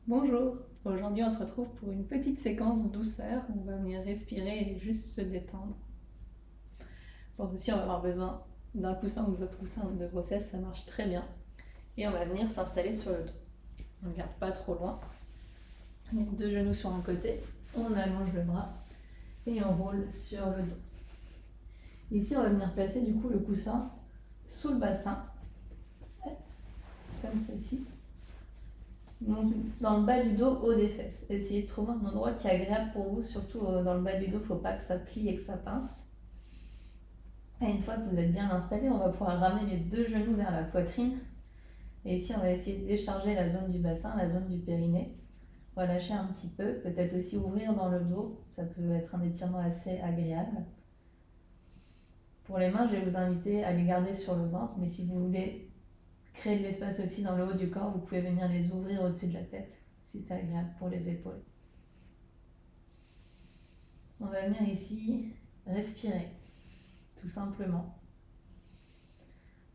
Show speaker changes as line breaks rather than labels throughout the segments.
Bonjour, aujourd'hui on se retrouve pour une petite séquence douceur. On va venir respirer et juste se détendre. Pour ceci, on va avoir besoin d'un coussin ou de votre coussin de grossesse, ça marche très bien. Et on va venir s'installer sur le dos. On ne regarde pas trop loin. Les deux genoux sur un côté, on allonge le bras et on roule sur le dos. Ici, on va venir placer du coup le coussin sous le bassin, comme ceci. Donc, dans le bas du dos, haut des fesses. Essayez de trouver un endroit qui est agréable pour vous, surtout dans le bas du dos, il ne faut pas que ça plie et que ça pince. Et une fois que vous êtes bien installé, on va pouvoir ramener les deux genoux vers la poitrine. Et ici, on va essayer de décharger la zone du bassin, la zone du périnée. Relâcher un petit peu, peut-être aussi ouvrir dans le dos. Ça peut être un étirement assez agréable. Pour les mains, je vais vous inviter à les garder sur le ventre, mais si vous voulez créer de l'espace aussi dans le haut du corps, vous pouvez venir les ouvrir au-dessus de la tête, si c'est agréable pour les épaules. On va venir ici respirer, tout simplement.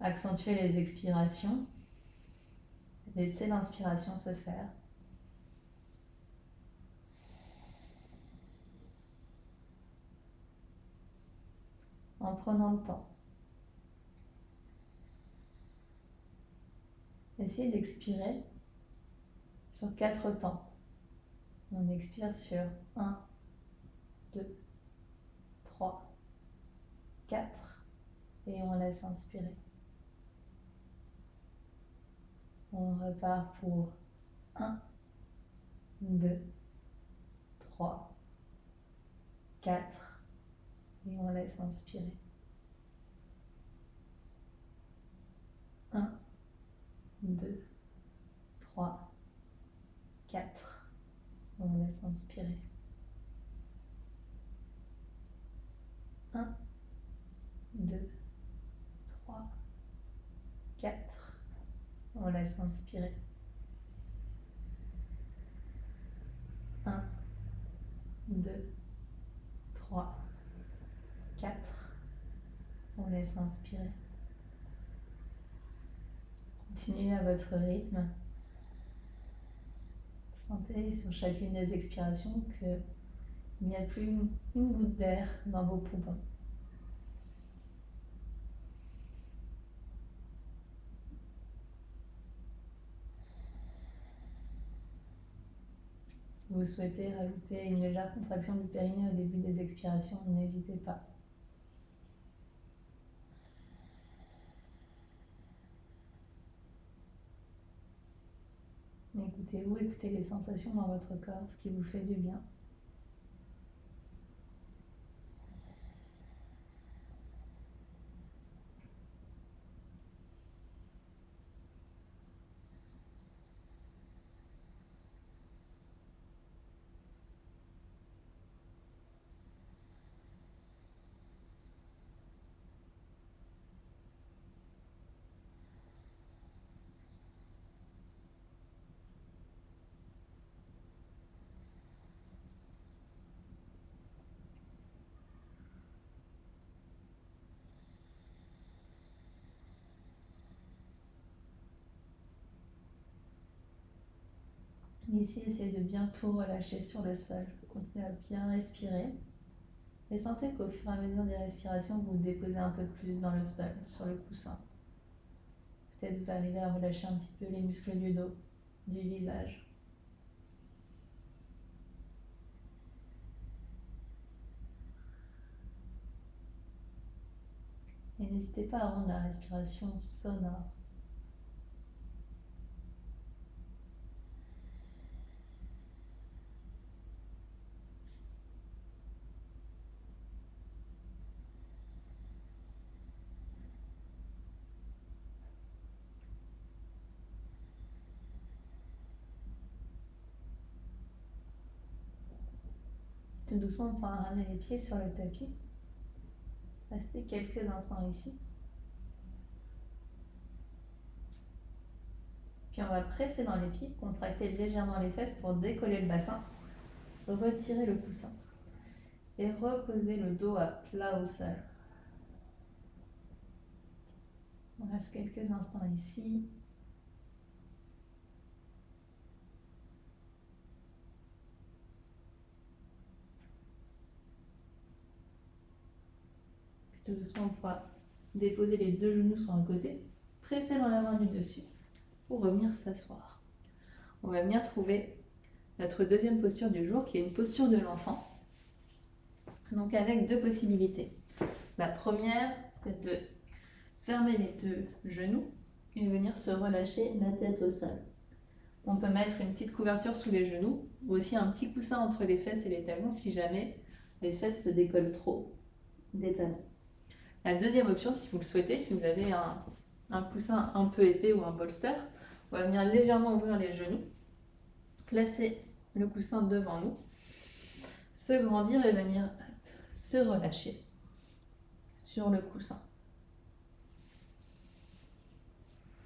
Accentuer les expirations. Laissez l'inspiration se faire. En prenant le temps. Essayez d'expirer sur 4 temps. On expire sur 1, 2, 3, 4 et on laisse inspirer. On repart pour 1, 2, 3, 4 et on laisse inspirer. 1, 2, 3, 4. On laisse inspirer. 1, 2, 3, 4. On laisse inspirer. 1, 2, 3, 4. On laisse inspirer. Continuez à votre rythme. Sentez sur chacune des expirations qu'il n'y a plus une goutte d'air dans vos poumons. Si vous souhaitez rajouter une légère contraction du périnée au début des expirations, n'hésitez pas. Écoutez-vous, écoutez les sensations dans votre corps, ce qui vous fait du bien. Ici, essayez de bien tout relâcher sur le sol. Continuez à bien respirer. Et sentez qu'au fur et à mesure des respirations, vous vous déposez un peu plus dans le sol, sur le coussin. Peut-être vous arrivez à relâcher un petit peu les muscles du dos, du visage. Et n'hésitez pas à rendre la respiration sonore. Tout doucement, on pourra ramener les pieds sur le tapis. Restez quelques instants ici. Puis on va presser dans les pieds, contracter légèrement les fesses pour décoller le bassin. Retirer le coussin. Et reposer le dos à plat au sol. On reste quelques instants ici. Tout doucement, on pourra déposer les deux genoux sur un côté, presser dans la main du dessus pour revenir s'asseoir. On va venir trouver notre deuxième posture du jour qui est une posture de l'enfant. Donc avec deux possibilités. La première, c'est de fermer les deux genoux et venir se relâcher la tête au sol. On peut mettre une petite couverture sous les genoux ou aussi un petit coussin entre les fesses et les talons si jamais les fesses se décollent trop des talons. La deuxième option, si vous le souhaitez, si vous avez un coussin un peu épais ou un bolster, on va venir légèrement ouvrir les genoux, placer le coussin devant nous, se grandir et venir se relâcher sur le coussin.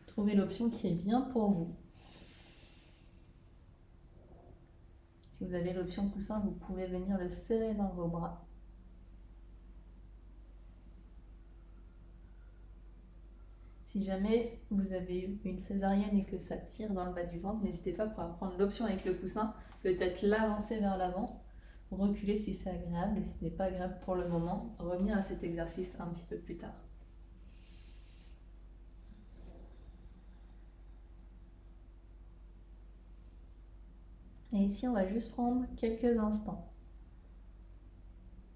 Trouvez l'option qui est bien pour vous. Si vous avez l'option coussin, vous pouvez venir le serrer dans vos bras. Si jamais vous avez eu une césarienne et que ça tire dans le bas du ventre, n'hésitez pas pour prendre l'option avec le coussin, peut-être l'avancer vers l'avant, reculer si c'est agréable, et si ce n'est pas agréable pour le moment, revenir à cet exercice un petit peu plus tard. Et ici, on va juste prendre quelques instants.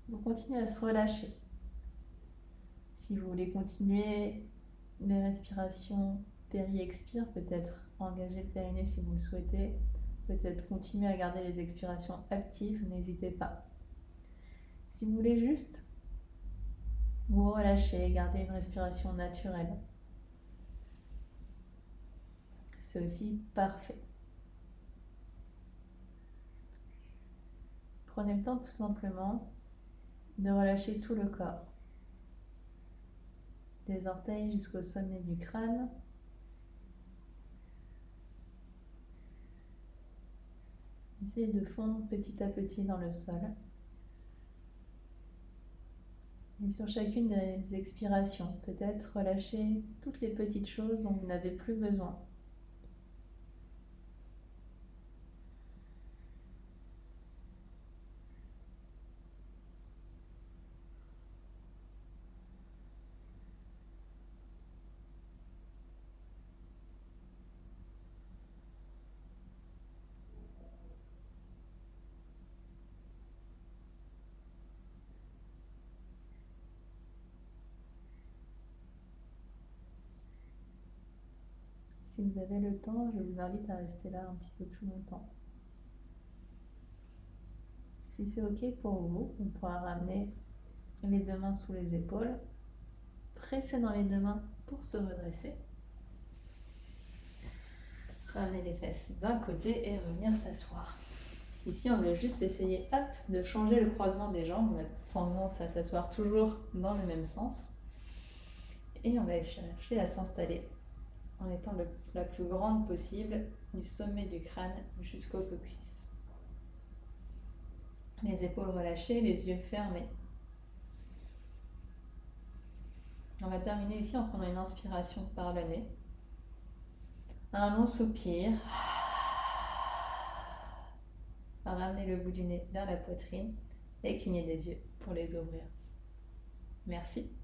Vous continuez à se relâcher. Si vous voulez continuer les respirations péri-expire, peut-être engager le périnée si vous le souhaitez, peut-être continuer à garder les expirations actives, n'hésitez pas. Si vous voulez juste vous relâcher, garder une respiration naturelle, c'est aussi parfait. Prenez le temps tout simplement de relâcher tout le corps, des orteils jusqu'au sommet du crâne. Essayez de fondre petit à petit dans le sol. Et sur chacune des expirations, peut-être relâcher toutes les petites choses dont vous n'avez plus besoin. Si vous avez le temps, je vous invite à rester là un petit peu plus longtemps. Si c'est OK pour vous, on pourra ramener les deux mains sous les épaules, presser dans les deux mains pour se redresser. Ramener les fesses d'un côté et revenir s'asseoir. Ici, on va juste essayer de changer le croisement des jambes. On a tendance à s'asseoir toujours dans le même sens. Et on va chercher à s'installer en étant la plus grande possible du sommet du crâne jusqu'au coccyx. Les épaules relâchées, les yeux fermés. On va terminer ici en prenant une inspiration par le nez. Un long soupir. On va ramener le bout du nez vers la poitrine et cligner les yeux pour les ouvrir. Merci.